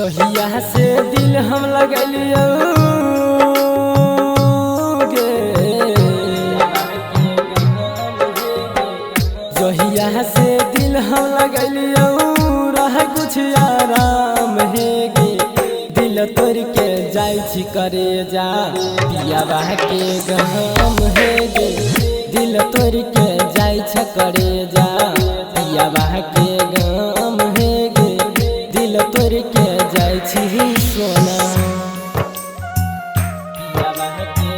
जहिया से दिल हम लगलियो गे, जहिया से दिल हम लगलियो रह कुछ आराम है गे। दिल तोड़ के जाय छी करे जा पियावा के गम है गे। दिल तोड़ के जाय छ करे जा पियावा के गम है गे। दिल तोड़ के जाय छी सोना पियावा के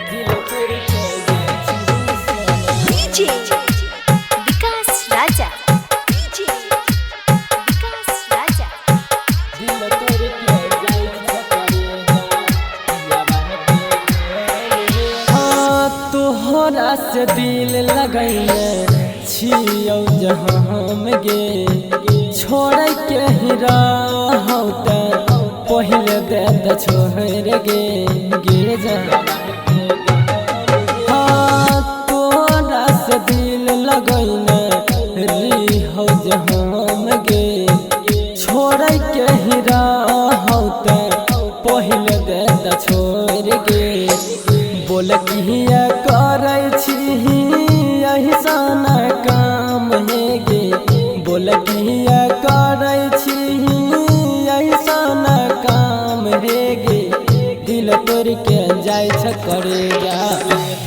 दिल तोड़ के जाय छी सोना। डीजे विकास राजा, डीजे विकास राजा। दिल तोड़ के जाय छ करे जा पियावा के तोहरा से दिल लगैले छियौ जहाँ हम गे। छोड़ के ही रहौ त पहिले दे द छोड़ गे जा। तोहरा से दिल लगैले रिहौ जहाँ हम गे। छोड़ के ही रहौ त पहिले दे द छोड़ गे। बोल किया करै छी यही साना काम है गे। बोल किया करै छी यही साना काम है गे। दिल तोड़ के जाय छ करे जा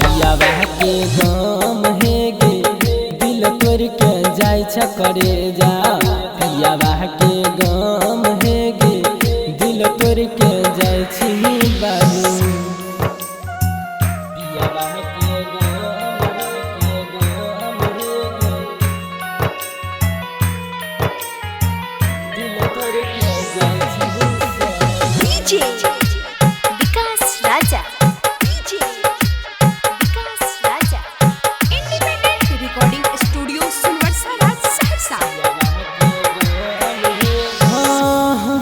पियावा के गम है गे। दिल तोड़ के जाय छ करे जा पियावा के गम है गे। दिल तोड़ के जाय छी बाबू पियावा के गम है गे। दिल तोड़ के जाय छी सोना। DJ Vikas Raja, DJ Vikas Raja. Independent recording studio Sonbarsa Saharsa.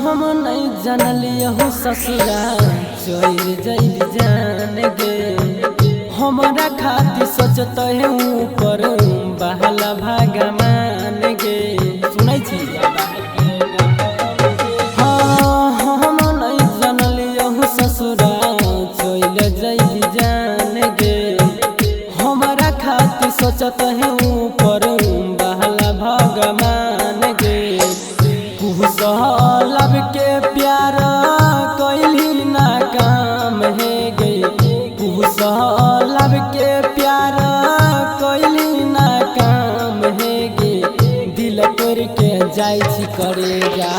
हम नहीं जानलियो ससुरा चोर जैल जान गे। हमारा खातिर सोचते ऊपर बहला भगवान गे। सुनै छी हम नहीं जानलियो ससुरा चोर जैल जान गे। हमारा खातिर सोचते ऊपर बहला भगवान गे। कुहलब के प्यार कैली ना काम है गे। कुहलब के प्यार कैली ना काम है गे। दिल तोड़ के जाय छी करे जा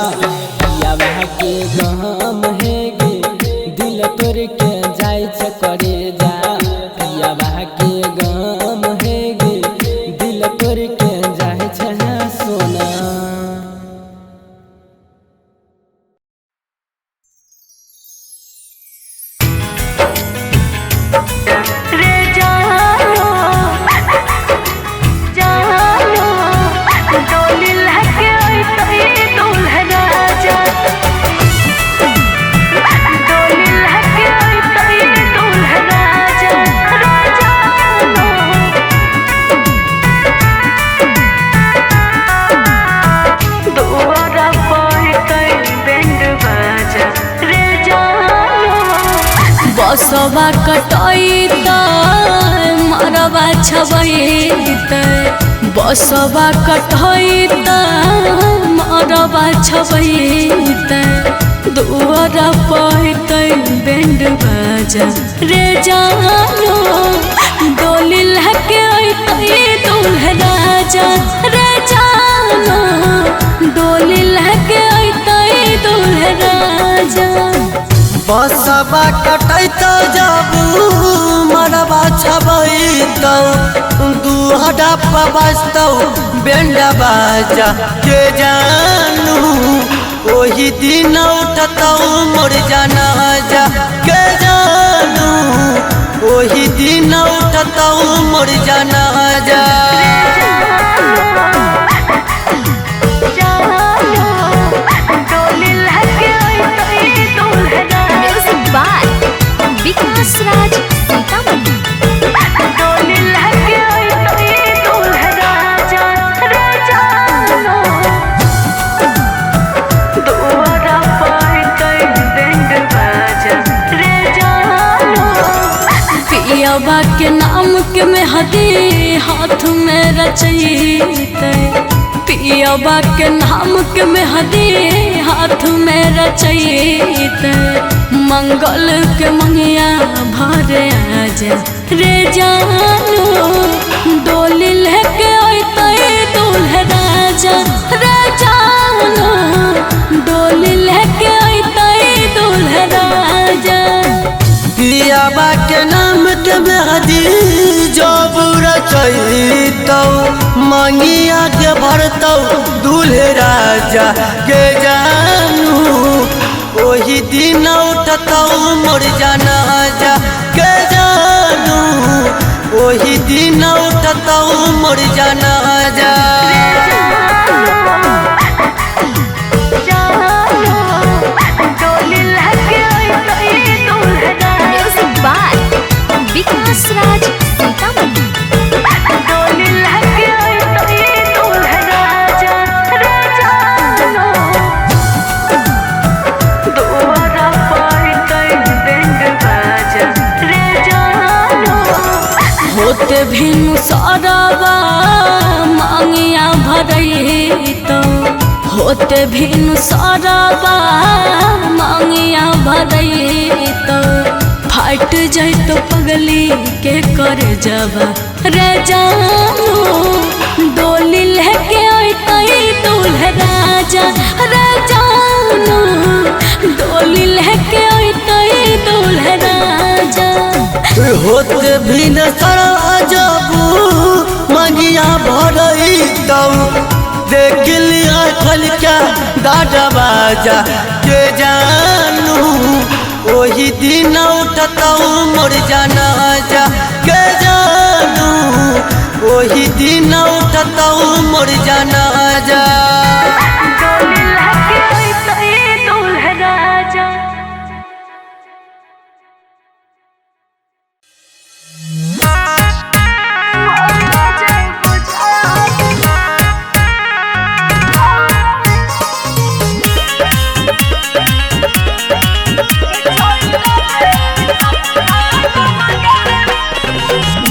पियावा के गम है गे। दिल तोड़ के जाय छ करे जा पियावा के गम है गे। दिल तोड़ के जाय छ सोना। रे जानो जानो डोली लहके आई तो ये दुल्हन राजा। डोली लहके आई तो ये दुल्हन राजा। राजा दुआरा पर कई बैंड बाजा। रे जानो बसवा कटैत मरवा छबैत। बसवा कटैत मरवा छबैत। दुआर पैत बैंड बाजा। रे जानो डोली लहके अइतै दुल्हन राजा। रे जानो डोली लहके अइतै दुल्हन राजा। बसवा कटैत जाबू मरवा छबैतौ। दुहरा पबस्तौ बैंड बाजा। के जानू ओही दिन उठतौ मोर जनाजा। के जानू ओही दिन उठतौ मोर जनाजा। डोली लहके आई तो ये दुल्हन म्यूजिक बाय विकास राज सीतामढ़ी। डोली लहके आई तो ये दुल्हन के मेहदी हाथ में रचैते पियबा के नाम के मेहदी हाथ में रचैते मंगल के मंगिया भरे आजा रे जानू डोली लेके अइते दूल्हे राजा रे जानू डोली लेके अइते दूल्हे राजा पियाबा के नाम के मेहदी जब रचैतौ मंगिया के भरतौ दूल्हे राजा के जानू ओही दिन उठतौ मोर जनाजा के जानू ओही दिन उठतौ मोर जनाजा म्यूजिक बाय विकास राज सीतामढ़ी। होते भिनु सरबा मांगिया भरैतो होते भिनु सरबा मांगिया भरैतो फट जैतो पगली के कर जबा रे जानू डोली लेके अइते दूल्हे राजा रे जानू डोली लेके अइते दूल्हे राजा होते भी न सरा जबू मंगिया भरैतौ देख लिया खल क्या दादा बाजा के जानू ओही दिन उठतौ मोर जनाजा के जानू ओही दिन उठतौ मोर जनाजा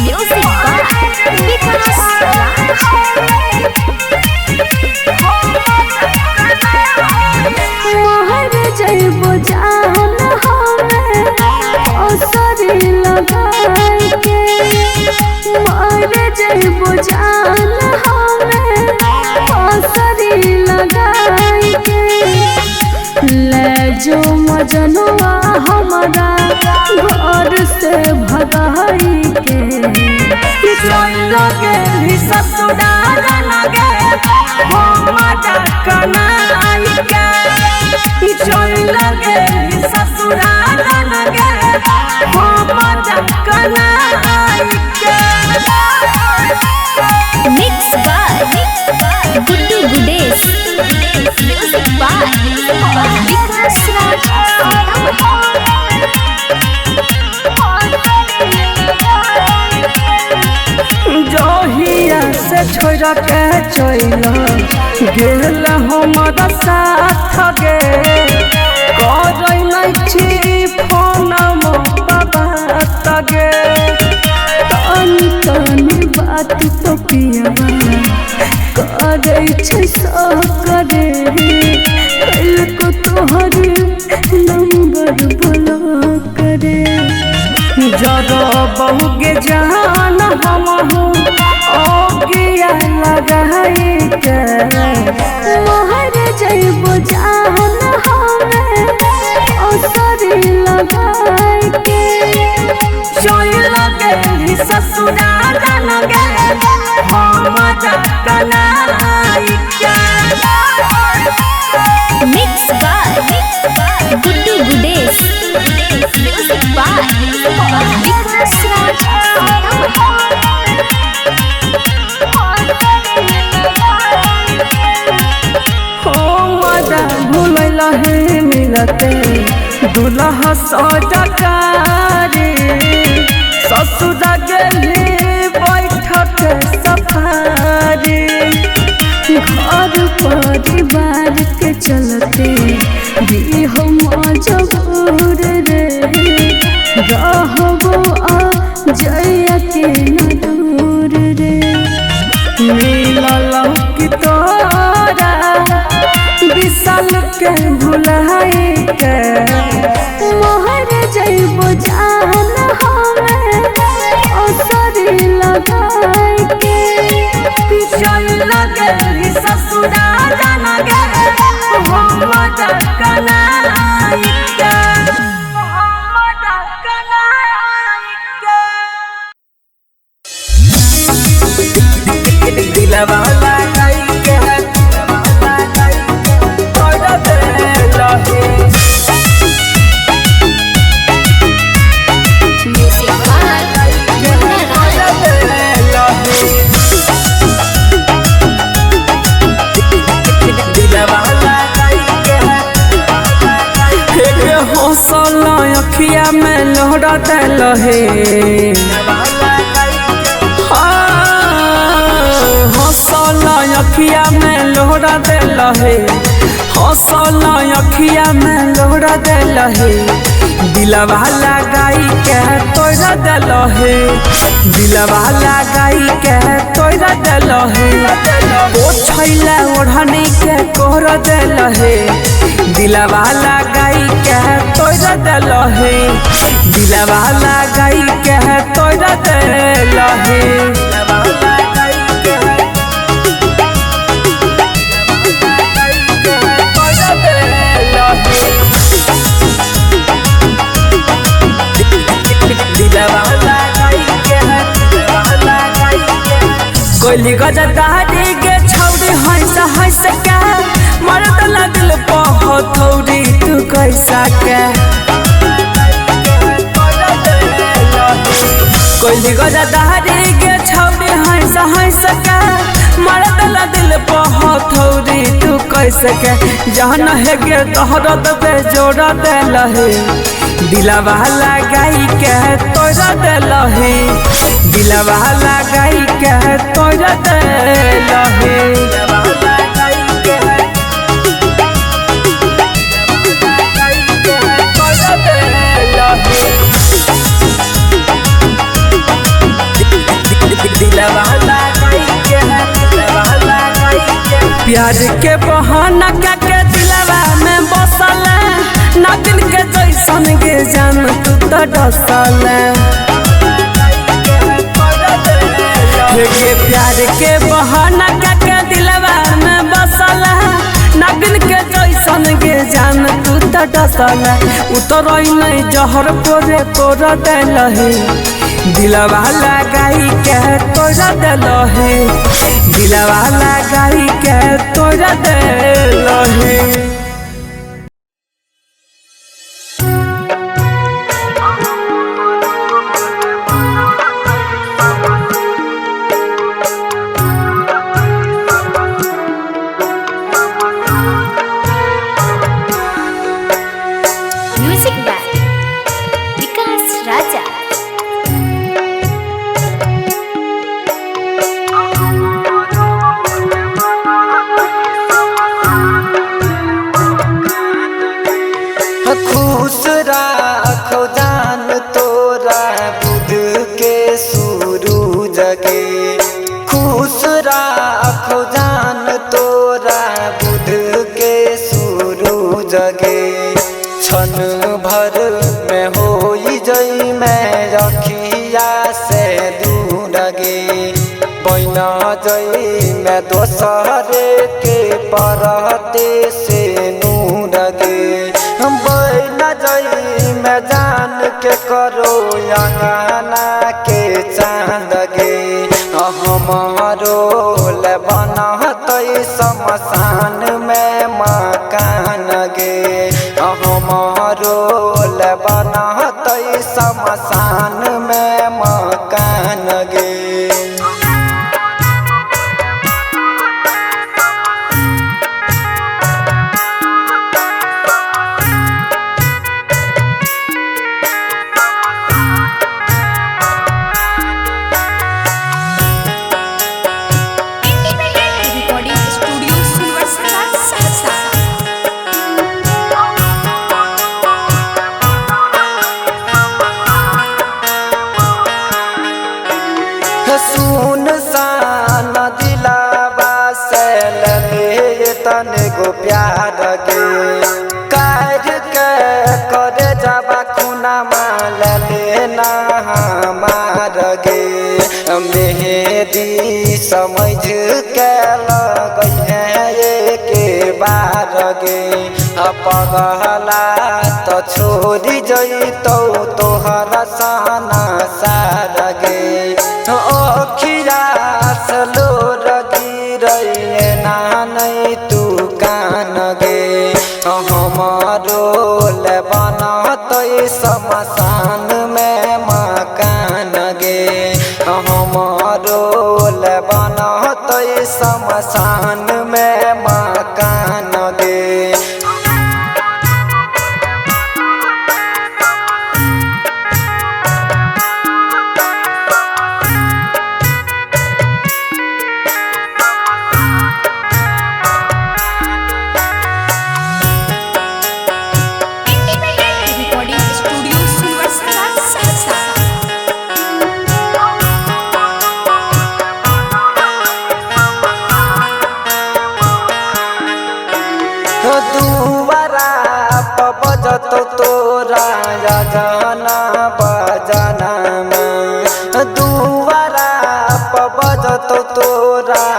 म्यूजिक बाय विकास महर जइबो जान हमें असरी लगाई के महर जइबो जान हमें असरी लगाई के ले जो मजनुआ हमारा घर से भगाई के चल लगे ससुराल लगे हमारा कनाई के चल लगे ससुराल लगे हमारा कनाई के mix by Guddu Gudesh music by Vikas Raj जहिया से छोड़ के चल गेल हमारा साथ गे कर छी फोन बाबा तगे तनी तनी बात तो पियवा करे छै सो करे कल को तोहर नंबर ब्लॉक करे जरा बहु के जान हम ओ किया लगाई के मोहर जइबो जान हमें असरी लगाई के चल लगे ससुराल लगे हमारा कनाई के mix by Guddu Gudesh music by Vikas Raj हमारा भूल है मिलते दूल्हा सजकारी ससुर गेली बैठक सफारी घर परिवार के चलते भी हम मजबूर रे रहबो आ जइया के न जोड़ा दिल हे हौसल अखिया में लोहरा दिल हे हौसल अखिया में लोहरा दिल हे दिलवा लगाई के तोरा दिल हे दिलवा लगाई के तोरा दिल हे ओ छैला ओढ़नी के कोहर दिल हे दिलवा लगाई के तोरा दिल हे दिलवा लगाई के तोरा दिल हे कोली गजदारी के छौड़ी हंस हंस के मरद लगल पहथौड़ी तू कैसा के कोली गजदारी के छौड़ी हंस हंस के मरद लगल पहथौड़ी तू कैसे के जहन है के तोहरत पे जोड़ा दिल हे दिलवा लगाई के तोरा दिल हे दिलवा लगाई के तोरा दिल हे प्यार के बहाना के दिलवा में बसल ना दिन के जैसन के जान तू तो डसल के प्यार के बहाना के दिलवा में बसल ना दिन के जैसन के जान तू तो डसल उतर नहीं जहर पोरे पोर दिल हे दिलवा लगाई के तोरा दिल हे दिलवा लगाई के तोरा दिल हे म्यूजिक बाय विकास राजा। खुश राखो जान तोरा बुध के सूरज के खुश राखो जान तोरा बुध के सूरज के क्षण भर में हो जई मैं रखिया से दूर गे बना जई मैं दोसरे के परते से नूर गे बना जई मैं जान के करो अंगना के चांद गे हमारो ले बनत शमशान में मकान गे हमारो ले बनत शमशान में मकान गे रिकॉर्डिंग स्टूडियो सुरसरा सहरसा। सुन सान दिलावा से ले तने गो प्यार गे कार के करे जाबा खुना माल लेना हमार गे मेहदी समझ के लगई है के बार गे पगला तो छोड़ी जई तो तोहरा साना सार गे अखिया से लोर गिरैले ना नहीं तू कान गे हमारो ले बनत शमशान में मकान गे हमारो ले बनत शमशान में मकान गे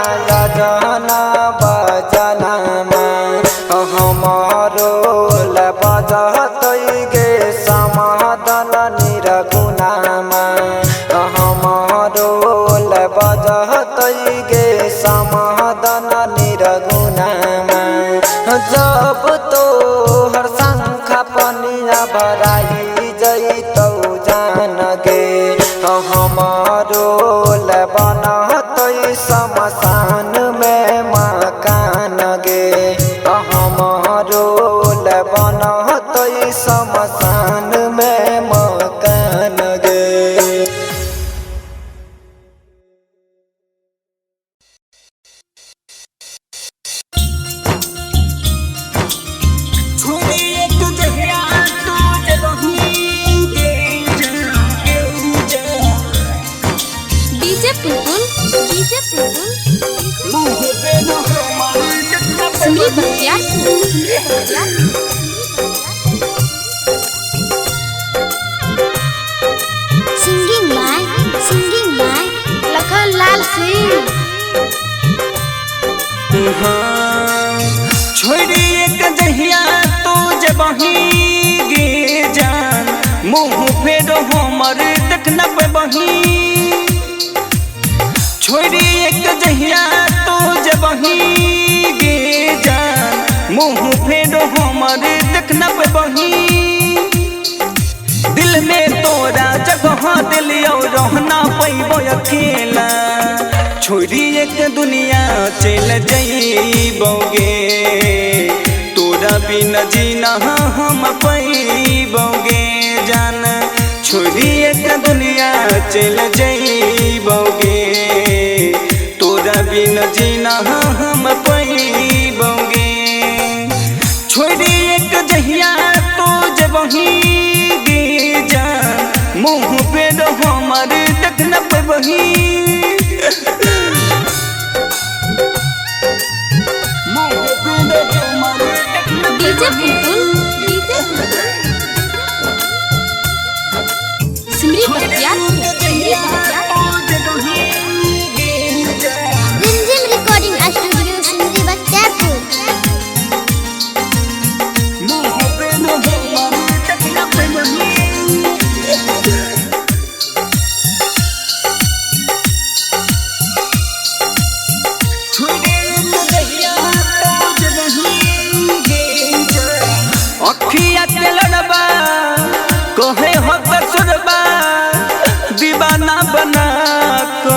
जना बजनमा हमारो बजत गे समाधान निरगुनामा हमारो बजत गे समाधान निरगुनामा जब तो हर शंख पनिया भराई जैतौ जान गे हमारो बनत शमशान में मकान गे हमारो बनत शमशान में मकान गे। DJ Pulpul Sumri Bakhtiyar singing by Lakhan Lal Singh. छोड़ी एक जहिया तो जबही गे जान मुँह फेरो हमर देखना पे बही छोड़ी एक जहिया तो जबही गे जान मुँह फेरो हमर देखना पे बही दिल में तोरा जगह दिलियो रहना पैबो अकेला छोड़ी एक दुनिया चल जइबोगे तोरा बिना जीना हम पैबोगे जान छोड़ी एक दुनिया चल जइबोगे तोरा बिना जीना हम पैबोगे छोड़ी एक जहिया तो जबही गे जान मुँह पे हमर देखना पैबही डीजे पुलपुल सुमरी बख्तियार रिमझिम रिकॉर्डिंग स्टूडियो सुमरी बख्तियारपुर। अखिया के लड़बा कहे हो सुरबा दीवाना बना को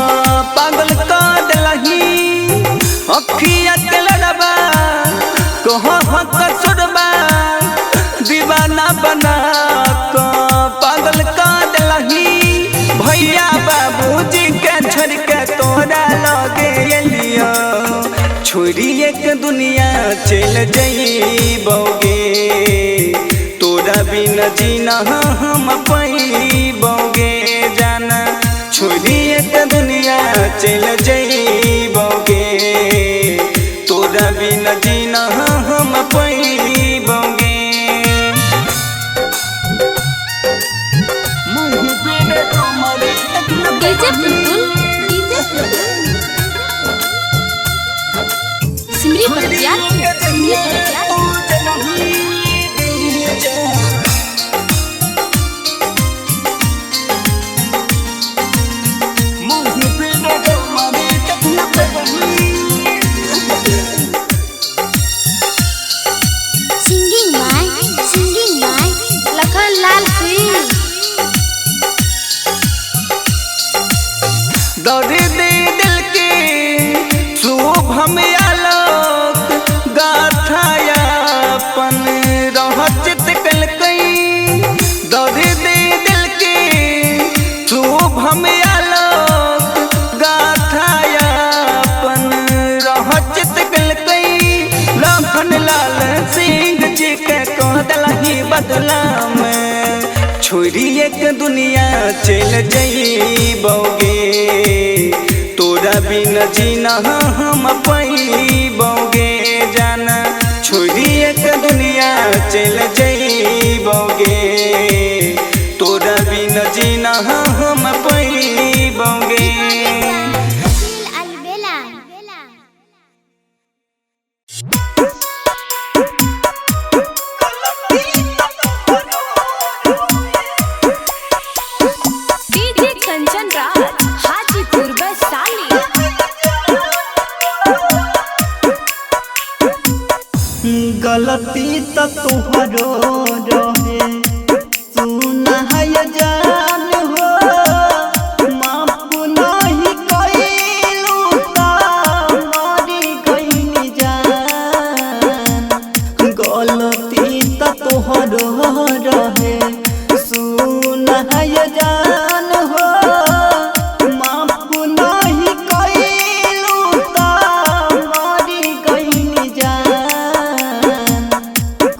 पागल कर दिलही अखिया के लड़बा कहे हो सुरबा दीवाना बना को पागल कर दिलही भैया बाबूजी के छोड़ के तोरा लगे एलियो छोड़ी एक दुनिया चल जइबोगे तोरा बिना जीना हम पैबोगे जाना छोड़ी एक दुनिया चल जइबोगे तोरा बिना जीना हम पैबोगे DJ Pulpul Sumri Bakhtiyar singing by Lakhan Lal Singh. दर्द दिल के शुभ हम आलोक गाथायापन रहचित कल कई दर्द दिल के शुभ हम आलोक गाथायापन रहचित कल कई लखन लाल सिंह जी के कह दलही बदला में छोड़ी एक दुनिया चल जइबोगे तोरा बिना जीना हम पैबोगे जाना छोड़ी एक दुनिया चल जइबोगे तोरा बिना जीना हम पैबोगे। अलबेला गलती तो तुहरो रहे सुना है जान हो माफ नहीं कइलू ता मरी गइनी जान गलती तो तुहरो रहे सुना है जान हो माफ नहीं कइलू ता मरी गइनी जान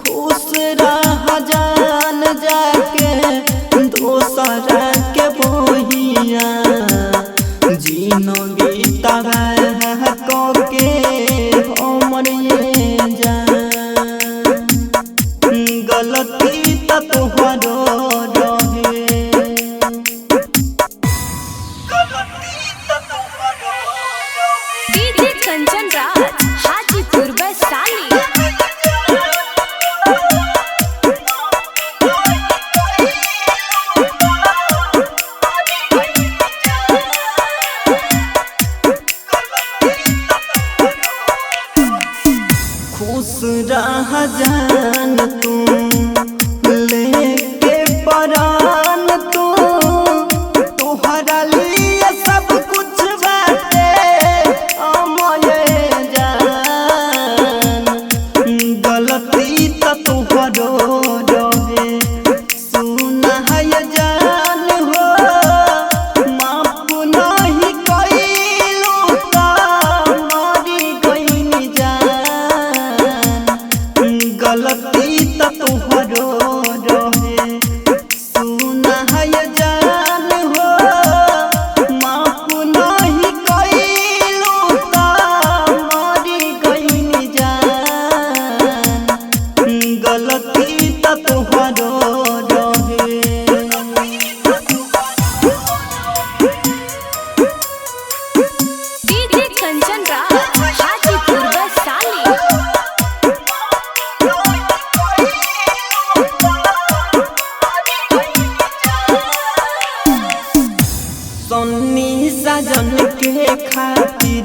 खुश रह जान जाके दोसरा के बोहिया जिंदगी तबाह के हमर ये जान गलती तो तुहरो रहे डीजे कंचन राज हाजीपुर वैशाली। खुश रह जान तू लेके परान तू तोहरा लिए सब कुछ बाटे अमय जान गलती तो तुहरो रहे सुना है जान हो माफ नहीं कइलू ता मरी गइनी जान गलती तो तुहरो रहे सुना है जान हो माफ नहीं कइलू ता मरी गइनी जान गलती तो तुहरो रहे डीजे कंचन राज हाजीपुर वैशाली। सन्नी सजन के खातिर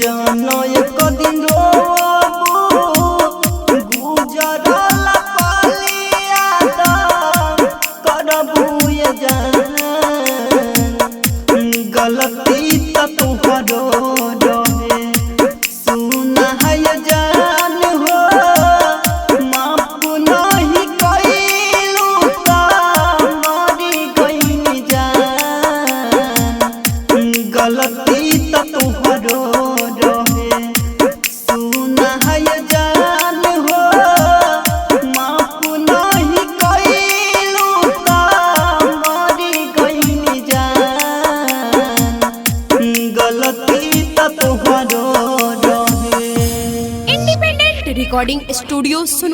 जानो एक दिन रोबू गुजरल पलिया करबू ये जान गलती तो तुहरो रहे सुना है जान हो माफ नहीं कइलू ता मरी गइनी जान गलती तो तुहरो रहे सुना है जान हो माफ नहीं कइलू ता मरी गइनी जान गलती तो तुहरो रहे। Independent recording studio